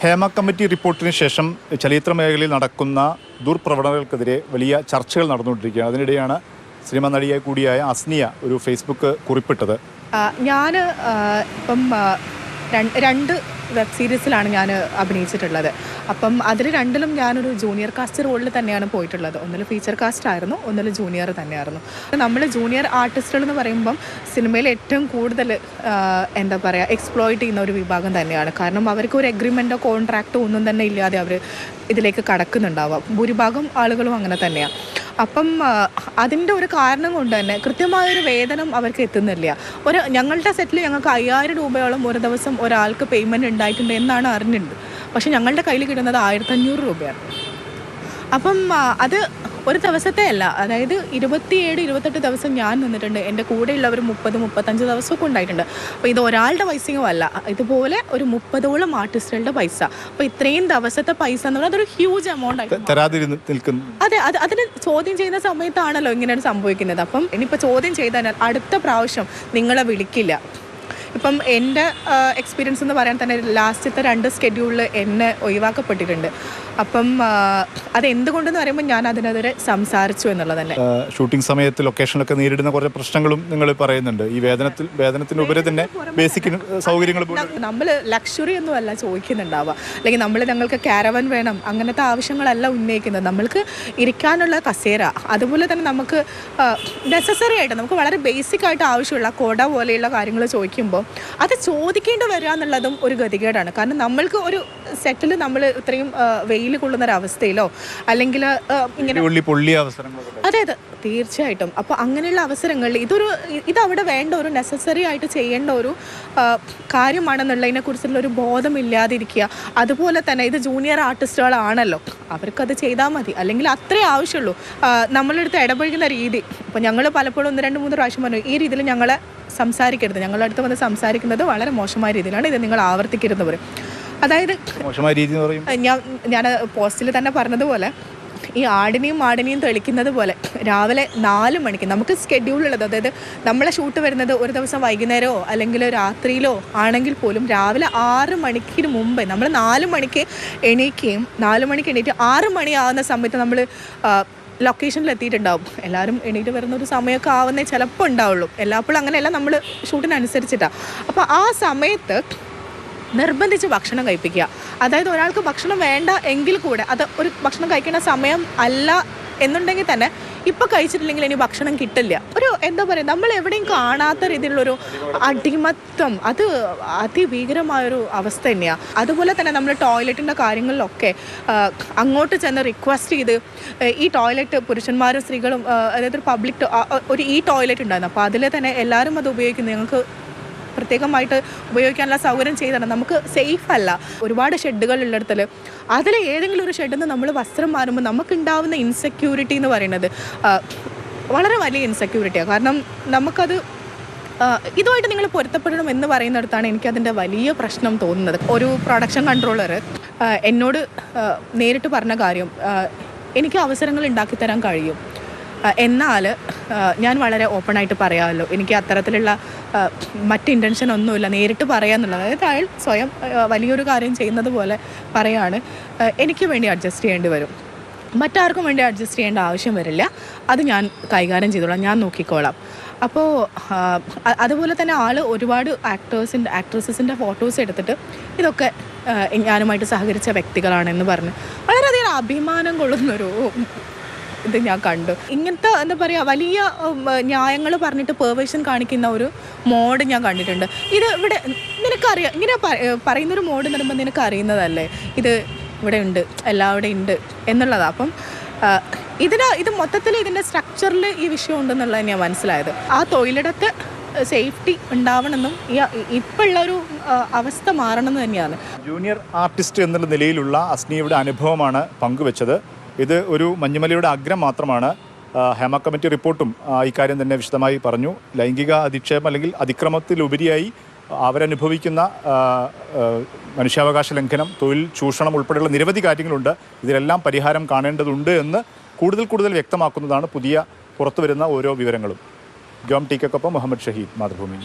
Hema committee റിപ്പോർട്ടിന് ശേഷം ചലച്ചിത്ര മേഖലയിൽ നടക്കുന്ന ദുർപ്രവണതകൾക്കെതിരെ വലിയ ചർച്ചകൾ നടന്നുകൊണ്ടിരിക്കുകയാണ്. അതിനിടെയാണ് സിനിമ നടിയെ കൂടിയായ അസ്നിയ ഒരു ഫേസ്ബുക്ക് കുറിപ്പിട്ടത്. ഞാൻ ഇപ്പം രണ്ട് വെബ് സീരീസിലാണ് ഞാൻ അഭിനയിച്ചിട്ടുള്ളത്. അപ്പം അതിൽ രണ്ടിലും ഞാനൊരു ജൂനിയർ കാസ്റ്റ് റോളിൽ തന്നെയാണ് പോയിട്ടുള്ളത്. ഒന്നിൽ ഫീച്ചർ കാസ്റ്റ് ആയിരുന്നു, ഒന്നിൽ ജൂനിയർ തന്നെയായിരുന്നു. നമ്മൾ ജൂനിയർ ആർട്ടിസ്റ്റുകൾ എന്ന് പറയുമ്പം സിനിമയിൽ ഏറ്റവും കൂടുതൽ എന്താ പറയുക എക്സ്പ്ലോയിറ്റ് ചെയ്യുന്ന ഒരു വിഭാഗം തന്നെയാണ്. കാരണം അവർക്ക് ഒരു എഗ്രിമെൻറ്റോ കോൺട്രാക്റ്റോ ഒന്നും തന്നെ ഇല്ലാതെ അവർ ഇതിലേക്ക് കടക്കുന്നുണ്ടാവാം. ഭൂരിഭാഗം ആളുകളും അങ്ങനെ തന്നെയാണ്. അപ്പം അതിൻ്റെ ഒരു കാരണം കൊണ്ട് തന്നെ കൃത്യമായൊരു വേതനം അവർക്ക് എത്തുന്നില്ല. ഞങ്ങളുടെ സെറ്റിൽ ഞങ്ങൾക്ക് 5000 രൂപയോളം ഒരു ദിവസം ഒരാൾക്ക് പേയ്മെൻറ്റ് ഉണ്ടായിട്ടുണ്ട് എന്നാണ് അറിഞ്ഞിട്ടുണ്ട്. പക്ഷെ ഞങ്ങളുടെ കയ്യിൽ കിട്ടുന്നത് 1500 രൂപയാണ്. അപ്പം അത് ഒരു ദിവസത്തെ അല്ല, അതായത് 27-28 ദിവസം ഞാൻ നിന്നിട്ടുണ്ട്. എൻ്റെ കൂടെയുള്ളവർ 30-35 ദിവസമൊക്കെ ഉണ്ടായിട്ടുണ്ട്. അപ്പോൾ ഇത് ഒരാളുടെ പൈസയും അല്ല, ഇതുപോലെ ഒരു 30ഓളം ആർട്ടിസ്റ്റുകളുടെ പൈസ. അപ്പോൾ ഇത്രയും ദിവസത്തെ പൈസ എന്ന് പറഞ്ഞാൽ അതൊരു ഹ്യൂജ് എമൗണ്ട് ആയിട്ട്. അതെ, അതിന് ചോദ്യം ചെയ്യുന്ന സമയത്താണല്ലോ ഇങ്ങനെയാണ് സംഭവിക്കുന്നത്. അപ്പം ഇനിയിപ്പോൾ ചോദ്യം ചെയ്താൽ അടുത്ത പ്രാവശ്യം നിങ്ങളെ വിളിക്കില്ല. ഇപ്പം എൻ്റെ എക്സ്പീരിയൻസ് എന്ന് പറയാൻ തന്നെ ലാസ്റ്റത്തെ 2 സ്കെഡ്യൂളിൽ എന്നെ ഒഴിവാക്കപ്പെട്ടിട്ടുണ്ട്. അപ്പം അതെന്തുകൊണ്ടെന്ന് പറയുമ്പോൾ ഞാൻ അതിനെതിരെ സംസാരിച്ചു എന്നുള്ളത് തന്നെ. ഷൂട്ടിംഗ് സമയത്ത് ലൊക്കേഷനിലൊക്കെ നേരിടുന്ന കുറേ പ്രശ്നങ്ങളും നിങ്ങൾ പറയുന്നുണ്ട്. ഈ വേതനത്തിനുപരി തന്നെ ബേസിക് സൗകര്യങ്ങൾ നമ്മൾ ലക്ഷറി ഒന്നും അല്ല ചോദിക്കുന്നുണ്ടാവുക, അല്ലെങ്കിൽ ഞങ്ങൾക്ക് കാരവൻ വേണം, അങ്ങനത്തെ ആവശ്യങ്ങളല്ല ഉന്നയിക്കുന്നത്. നമ്മൾക്ക് ഇരിക്കാനുള്ള കസേര, അതുപോലെ തന്നെ നമുക്ക് നെസസറി ആയിട്ട് നമുക്ക് വളരെ ബേസിക് ആയിട്ട് ആവശ്യമുള്ള കൊട പോലെയുള്ള കാര്യങ്ങൾ ചോദിക്കുമ്പോൾ അത് ചോദിക്കേണ്ടി വരിക എന്നുള്ളതും ഒരു ഗതികേടാണ്. കാരണം നമ്മൾക്ക് ഒരു സെറ്റിൽ നമ്മൾ ഇത്രയും വെയിൽ കൊള്ളുന്നൊരവസ്ഥയിലോ അല്ലെങ്കിൽ ഇങ്ങനെ അതെ തീർച്ചയായിട്ടും. അപ്പോൾ അങ്ങനെയുള്ള അവസരങ്ങളിൽ ഇതവിടെ വേണ്ട ഒരു നെസസറി ആയിട്ട് ചെയ്യേണ്ട ഒരു കാര്യമാണെന്നുള്ളതിനെ കുറിച്ചുള്ള ഒരു ബോധമില്ലാതിരിക്കുക. അതുപോലെ തന്നെ ഇത് ജൂനിയർ ആർട്ടിസ്റ്റുകളാണല്ലോ, അവർക്കത് ചെയ്താൽ മതി, അല്ലെങ്കിൽ അത്രേ ആവശ്യമുള്ളൂ. നമ്മളെടുത്ത് ഇടപഴകുന്ന രീതി, ഇപ്പോൾ ഞങ്ങൾ പലപ്പോഴും 1-2-3 പ്രാവശ്യം പറഞ്ഞു ഈ രീതിയിൽ ഞങ്ങളെ സംസാരിക്കരുത്, ഞങ്ങളുടെ അടുത്ത് വന്ന് സംസാരിക്കുന്നത് വളരെ മോശമായ രീതിയിലാണ്, ഇത് നിങ്ങൾ ആവർത്തിക്കരുത് പറയും. അതായത് മോശമായ രീതി എന്ന് പറയും. ഞാൻ പോസ്റ്റിൽ തന്നെ പറഞ്ഞതുപോലെ ഈ ആടിനെയും തെളിക്കുന്നത് പോലെ രാവിലെ 4 മണിക്ക് നമുക്ക് സ്കെഡ്യൂളുള്ളത്, അതായത് നമ്മളെ ഷൂട്ട് വരുന്നത് ഒരു ദിവസം വൈകുന്നേരമോ അല്ലെങ്കിൽ രാത്രിയിലോ ആണെങ്കിൽ പോലും രാവിലെ 6 മണിക്ക് മുമ്പേ നമ്മൾ 4 മണിക്ക് എണീക്കുകയും 4 മണിക്ക് എണീറ്റ് 6 മണിയാവുന്ന സമയത്ത് നമ്മൾ ലൊക്കേഷനിൽ എത്തിയിട്ടുണ്ടാവും. എല്ലാവരും എണീറ്റ് വരുന്ന ഒരു സമയമൊക്കെ ആവുന്നേ ചിലപ്പോൾ ഉണ്ടാവുള്ളൂ, എല്ലാപ്പോഴും അങ്ങനെയല്ല, നമ്മൾ ഷൂട്ടിനനുസരിച്ചിട്ടാണ്. അപ്പോൾ ആ സമയത്ത് നിർബന്ധിച്ച് ഭക്ഷണം കഴിപ്പിക്കുക. അതായത് ഒരാൾക്ക് ഭക്ഷണം വേണ്ട എങ്കിൽ കൂടെ അത് ഒരു ഭക്ഷണം കഴിക്കേണ്ട സമയം അല്ല എന്നുണ്ടെങ്കിൽ തന്നെ ഇപ്പം കഴിച്ചിട്ടില്ലെങ്കിൽ ഇനി ഭക്ഷണം കിട്ടില്ല. ഒരു എന്താ പറയുക, നമ്മൾ എവിടെയും കാണാത്ത രീതിയിലുള്ളൊരു അടിമത്തം, അത് അതിഭീകരമായൊരു അവസ്ഥ തന്നെയാണ്. അതുപോലെ തന്നെ നമ്മൾ ടോയ്ലറ്റിൻ്റെ കാര്യങ്ങളിലൊക്കെ അങ്ങോട്ട് ചെന്ന് റിക്വസ്റ്റ് ചെയ്ത് ഈ ടോയ്ലറ്റ് പുരുഷന്മാരും സ്ത്രീകളും, അതായത് ഒരു പബ്ലിക് ഒരു ഈ ടോയ്ലറ്റ് ഉണ്ടായിരുന്നു, അപ്പോൾ അതിൽ തന്നെ എല്ലാവരും അത് ഉപയോഗിക്കുന്നത്, ഞങ്ങൾക്ക് പ്രത്യേകമായിട്ട് ഉപയോഗിക്കാനുള്ള സൗകര്യം ചെയ്താണ്. നമുക്ക് സേഫ് അല്ല. ഒരുപാട് ഷെഡുകളുള്ളിടത്തിൽ അതിൽ ഏതെങ്കിലും ഒരു ഷെഡിൽ നിന്ന് നമ്മൾ വസ്ത്രം മാറുമ്പോൾ നമുക്കുണ്ടാവുന്ന ഇൻസെക്യൂരിറ്റി എന്ന് പറയുന്നത് വളരെ വലിയ ഇൻസെക്യൂരിറ്റിയാണ്. കാരണം നമുക്കത് ഇതുമായിട്ട് നിങ്ങൾ പൊരുത്തപ്പെടണം എന്ന് പറയുന്നിടത്താണ് എനിക്കതിൻ്റെ വലിയ പ്രശ്നം തോന്നുന്നത്. ഒരു പ്രൊഡക്ഷൻ കൺട്രോളർ എന്നോട് നേരിട്ട് പറഞ്ഞ കാര്യം, എനിക്ക് അവസരങ്ങൾ ഉണ്ടാക്കിത്തരാൻ കഴിയും, എന്നാൽ ഞാൻ വളരെ ഓപ്പണായിട്ട് പറയാമല്ലോ, എനിക്ക് അത്തരത്തിലുള്ള മറ്റ് ഇൻറ്റൻഷൻ ഒന്നുമില്ല, നേരിട്ട് പറയാമെന്നുള്ളത്. അതായത് അയാൾ സ്വയം വലിയൊരു കാര്യം ചെയ്യുന്നത് പോലെ പറയാണ്, എനിക്ക് വേണ്ടി അഡ്ജസ്റ്റ് ചെയ്യേണ്ടി വരും, മറ്റാർക്കും വേണ്ടി അഡ്ജസ്റ്റ് ചെയ്യേണ്ട ആവശ്യം വരില്ല, അത് ഞാൻ കൈകാര്യം ചെയ്തോളാം, ഞാൻ നോക്കിക്കോളാം. അപ്പോൾ അതുപോലെ തന്നെ ആൾ ഒരുപാട് ആക്ട്രസസിൻ്റെ ഫോട്ടോസ് എടുത്തിട്ട് ഇതൊക്കെ ഞാനുമായിട്ട് സഹകരിച്ച വ്യക്തികളാണെന്ന് പറഞ്ഞ് വളരെയധികം അഭിമാനം കൊള്ളുന്നൊരു ഇത് ഞാൻ കണ്ടു. ഇങ്ങനത്തെ എന്താ പറയുക വലിയ ന്യായങ്ങൾ പറഞ്ഞിട്ട് പെർവേഷൻ കാണിക്കുന്ന ഒരു മോഡ് ഞാൻ കണ്ടിട്ടുണ്ട്. ഇത് ഇവിടെ നിനക്കറിയാം, ഇങ്ങനെ പറയുന്നൊരു മോഡ് എന്ന് പറയുമ്പോൾ നിനക്ക് അറിയുന്നതല്ലേ ഇത് ഇവിടെ ഉണ്ട്, എല്ലാവിടെ ഉണ്ട് എന്നുള്ളതാണ്. അപ്പം ഇത് മൊത്തത്തിൽ ഇതിൻ്റെ സ്ട്രക്ചറിൽ ഈ വിഷയം ഉണ്ടെന്നുള്ളത് ഞാൻ മനസ്സിലായത്. ആ തൊഴിലിടത്ത് സേഫ്റ്റി ഉണ്ടാവണമെന്നും ഇപ്പോൾ ഉള്ളൊരു അവസ്ഥ മാറണമെന്ന് തന്നെയാണ്. ജൂനിയർ ആർട്ടിസ്റ്റ് എന്നുള്ള നിലയിലുള്ള അസ്നിയുടെ അനുഭവമാണ് പങ്കുവെച്ചത്. ഇത് ഒരു മഞ്ഞുമലയുടെ അഗ്രം മാത്രമാണ്. ഹേമ കമ്മിറ്റി റിപ്പോർട്ടും ഇക്കാര്യം തന്നെ വിശദമായി പറഞ്ഞു. ലൈംഗിക അധിക്ഷേപം അല്ലെങ്കിൽ അതിക്രമത്തിലുപരിയായി അവരനുഭവിക്കുന്ന മനുഷ്യാവകാശ ലംഘനം, തൊഴിൽ ചൂഷണം ഉൾപ്പെടെയുള്ള നിരവധി കാര്യങ്ങളുണ്ട്. ഇതിലെല്ലാം പരിഹാരം കാണേണ്ടതുണ്ട് എന്ന് കൂടുതൽ വ്യക്തമാക്കുന്നതാണ് പുതിയ പുറത്തുവരുന്ന ഓരോ വിവരങ്ങളും. ജോം ടി കെക്കൊപ്പം മുഹമ്മദ് ഷഹീദ്, മാതൃഭൂമി.